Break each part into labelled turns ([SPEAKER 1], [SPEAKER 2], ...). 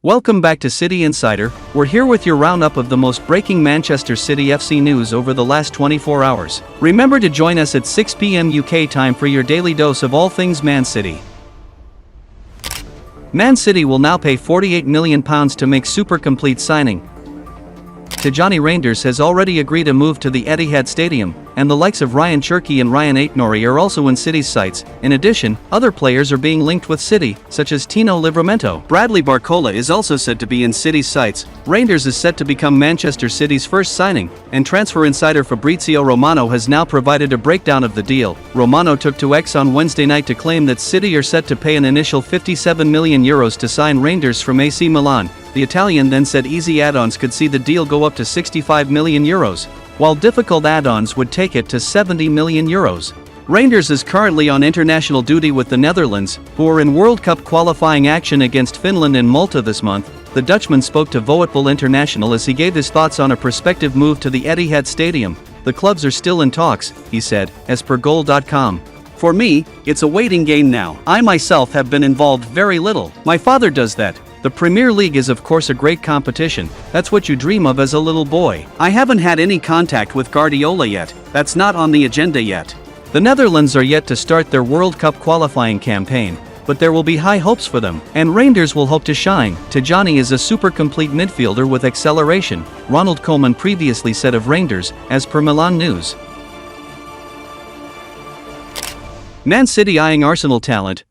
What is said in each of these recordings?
[SPEAKER 1] Welcome back to City Insider. We're here with your roundup of the most breaking Manchester City FC news over the last 24 hours. Remember to join us at 6 p.m. UK time for your daily dose of all things Man City. Man City will now pay £48 million to make super complete signing. TIJJANI Reijnders has already agreed a move to the Etihad Stadium, and the likes of Ryan Cherki and Ryan Aitnouri are also in City's sights. In addition, other players are being linked with City, such as Tino Livramento. Bradley Barcola is also said to be in City's sights. Reijnders is set to become Manchester City's first signing, and transfer insider Fabrizio Romano has now provided a breakdown of the deal. Romano took to X on Wednesday night to claim that City are set to pay an initial €57 million to sign Reijnders from AC Milan. The Italian then said easy add-ons could see the deal go up to €65 million, while difficult add-ons would take it to €70 million. Reijnders is currently on international duty with the Netherlands, who are in World Cup qualifying action against Finland and Malta this month. The Dutchman spoke to Voetbal International as he gave his thoughts on a prospective move to the Etihad Stadium. The clubs are still in talks, he said, as per goal.com. For me, it's a waiting game now. I myself have been involved very little. My father does that. The Premier League is of course a great competition, that's what you dream of as a little boy. I haven't had any contact with Guardiola yet, that's not on the agenda yet. The Netherlands are yet to start their World Cup qualifying campaign, but there will be high hopes for them, and Reijnders will hope to shine. TIJJANI is a super complete midfielder with acceleration, Ronald Koeman previously said of Reijnders, as per Milan News. Man City eyeing Arsenal talent.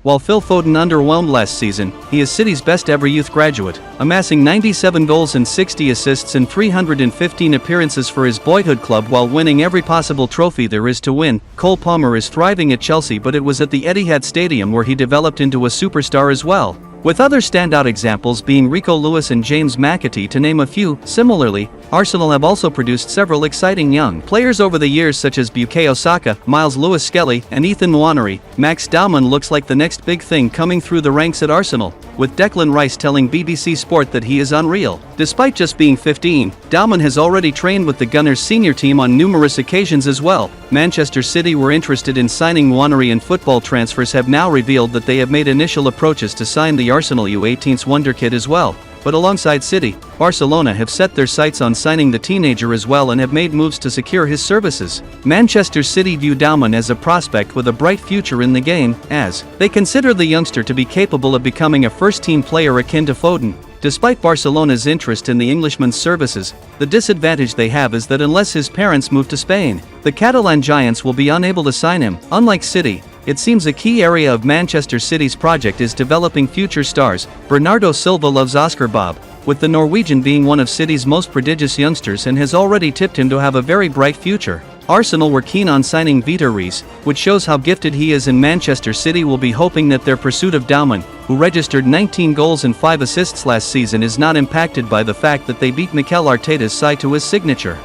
[SPEAKER 1] While Phil Foden underwhelmed last season, he is City's best ever youth graduate, amassing 97 goals and 60 assists in 315 appearances for his boyhood club while winning every possible trophy there is to win. Cole Palmer is thriving at Chelsea, but it was at the Etihad Stadium where he developed into a superstar as well, with other standout examples being Rico Lewis and James McAtee to name a few. Similarly, Arsenal have also produced several exciting young players over the years such as Bukayo Saka, Miles Lewis-Skelly, and Ethan Nwaneri. Max Baumann looks like the next big thing coming through the ranks at Arsenal, with Declan Rice telling BBC Sport that he is unreal. Despite just being 15, Baumann has already trained with the Gunners senior team on numerous occasions as well. Manchester City were interested in signing Nwaneri, and Football Transfers have now revealed that they have made initial approaches to sign the Arsenal U18's wonderkid as well. But alongside City, Barcelona have set their sights on signing the teenager as well and have made moves to secure his services. Manchester City view Baumann as a prospect with a bright future in the game, as they consider the youngster to be capable of becoming a first-team player akin to Foden. Despite Barcelona's interest in the Englishman's services, the disadvantage they have is that unless his parents move to Spain, the Catalan giants will be unable to sign him. Unlike City, it seems a key area of Manchester City's project is developing future stars. Bernardo Silva loves Oscar Bob, with the Norwegian being one of City's most prodigious youngsters and has already tipped him to have a very bright future. Arsenal were keen on signing Vitor Reis, which shows how gifted he is, and Manchester City will be hoping that their pursuit of Baumann, who registered 19 goals and 5 assists last season, is not impacted by the fact that they beat Mikel Arteta's side to his signature.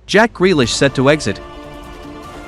[SPEAKER 1] Jack Grealish set to exit.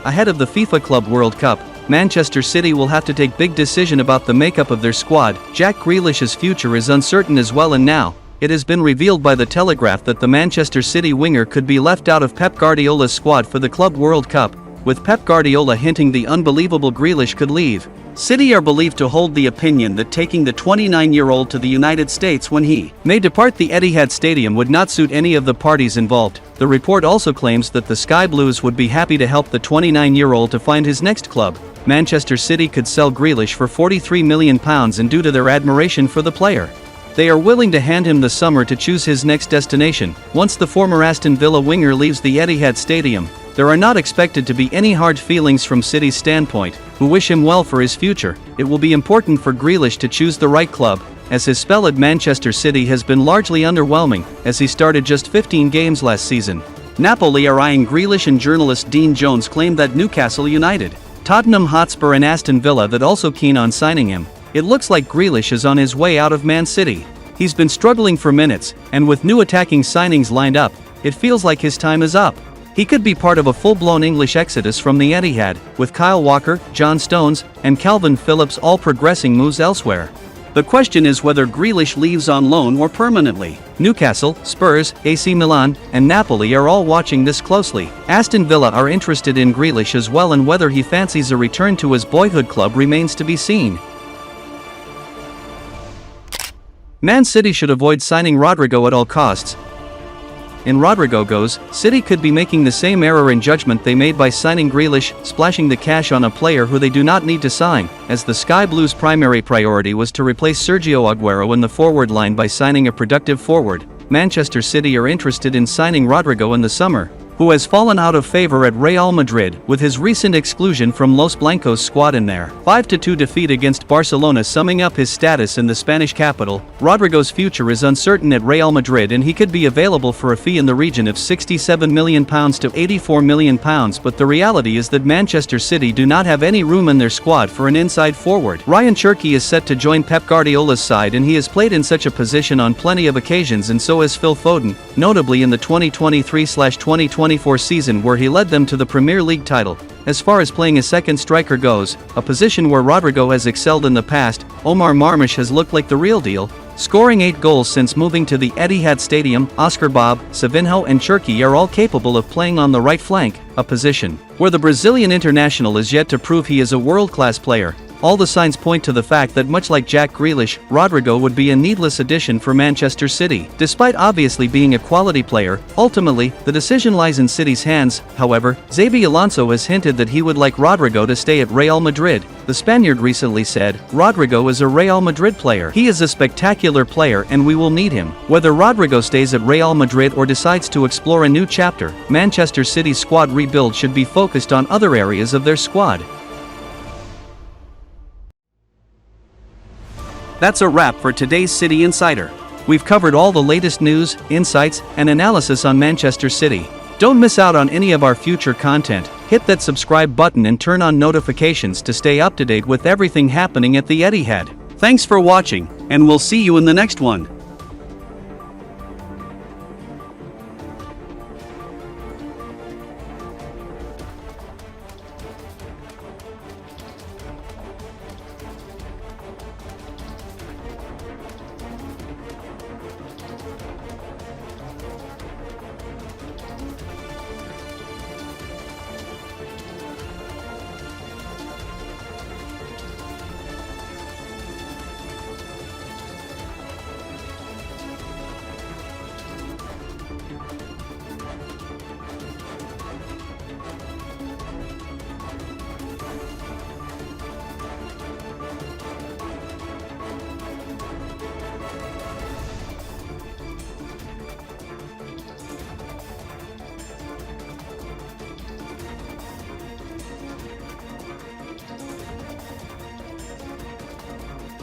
[SPEAKER 1] Ahead of the FIFA Club World Cup, Manchester City will have to take big decision about the makeup of their squad. Jack Grealish's future is uncertain as well, and now it has been revealed by The Telegraph that the Manchester City winger could be left out of Pep Guardiola's squad for the Club World Cup, with Pep Guardiola hinting the unbelievable Grealish could leave. City are believed to hold the opinion that taking the 29-year-old to the United States when he may depart the Etihad Stadium would not suit any of the parties involved. The report also claims that the Sky Blues would be happy to help the 29-year-old to find his next club. Manchester City could sell Grealish for £43 million, and due to their admiration for the player, they are willing to hand him the summer to choose his next destination. Once the former Aston Villa winger leaves the Etihad Stadium, there are not expected to be any hard feelings from City's standpoint, who wish him well for his future. It will be important for Grealish to choose the right club, as his spell at Manchester City has been largely underwhelming, as he started just 15 games last season. Napoli are eyeing Grealish, and journalist Dean Jones claimed that Newcastle United, Tottenham Hotspur and Aston Villa that also keen on signing him. It looks like Grealish is on his way out of Man City. He's been struggling for minutes, and with new attacking signings lined up, it feels like his time is up. He could be part of a full-blown English exodus from the Etihad, with Kyle Walker, John Stones, and Calvin Phillips all progressing moves elsewhere. The question is whether Grealish leaves on loan or permanently. Newcastle, Spurs, AC Milan, and Napoli are all watching this closely. Aston Villa are interested in Grealish as well, and whether he fancies a return to his boyhood club remains to be seen. Man City should avoid signing Rodrigo at all costs. In Rodrigo goes, City could be making the same error in judgment they made by signing Grealish, splashing the cash on a player who they do not need to sign, as the Sky Blues' primary priority was to replace Sergio Aguero in the forward line by signing a productive forward. Manchester City are interested in signing Rodrigo in the summer, who has fallen out of favor at Real Madrid, with his recent exclusion from Los Blancos' squad in their 5-2 defeat against Barcelona summing up his status in the Spanish capital. Rodrigo's future is uncertain at Real Madrid and he could be available for a fee in the region of £67 million to £84 million, but the reality is that Manchester City do not have any room in their squad for an inside forward. Ryan Cherki is set to join Pep Guardiola's side and he has played in such a position on plenty of occasions, and so has Phil Foden, notably in the 2023-2024 season where he led them to the Premier League title. As far as playing a second striker goes, a position where Rodrigo has excelled in the past, Omar Marmush has looked like the real deal, scoring 8 goals since moving to the Etihad Stadium. Oscar Bob, Savinho and Cherki are all capable of playing on the right flank, a position where the Brazilian international is yet to prove he is a world-class player. All the signs point to the fact that much like Jack Grealish, Rodrigo would be a needless addition for Manchester City. Despite obviously being a quality player, ultimately, the decision lies in City's hands. However, Xabi Alonso has hinted that he would like Rodrigo to stay at Real Madrid. The Spaniard recently said, "Rodrigo is a Real Madrid player. He is a spectacular player and we will need him." Whether Rodrigo stays at Real Madrid or decides to explore a new chapter, Manchester City's squad rebuild should be focused on other areas of their squad. That's a wrap for today's City Insider. We've covered all the latest news, insights, and analysis on Manchester City. Don't miss out on any of our future content. Hit that subscribe button and turn on notifications to stay up to date with everything happening at the Etihad. Thanks for watching, and we'll see you in the next one.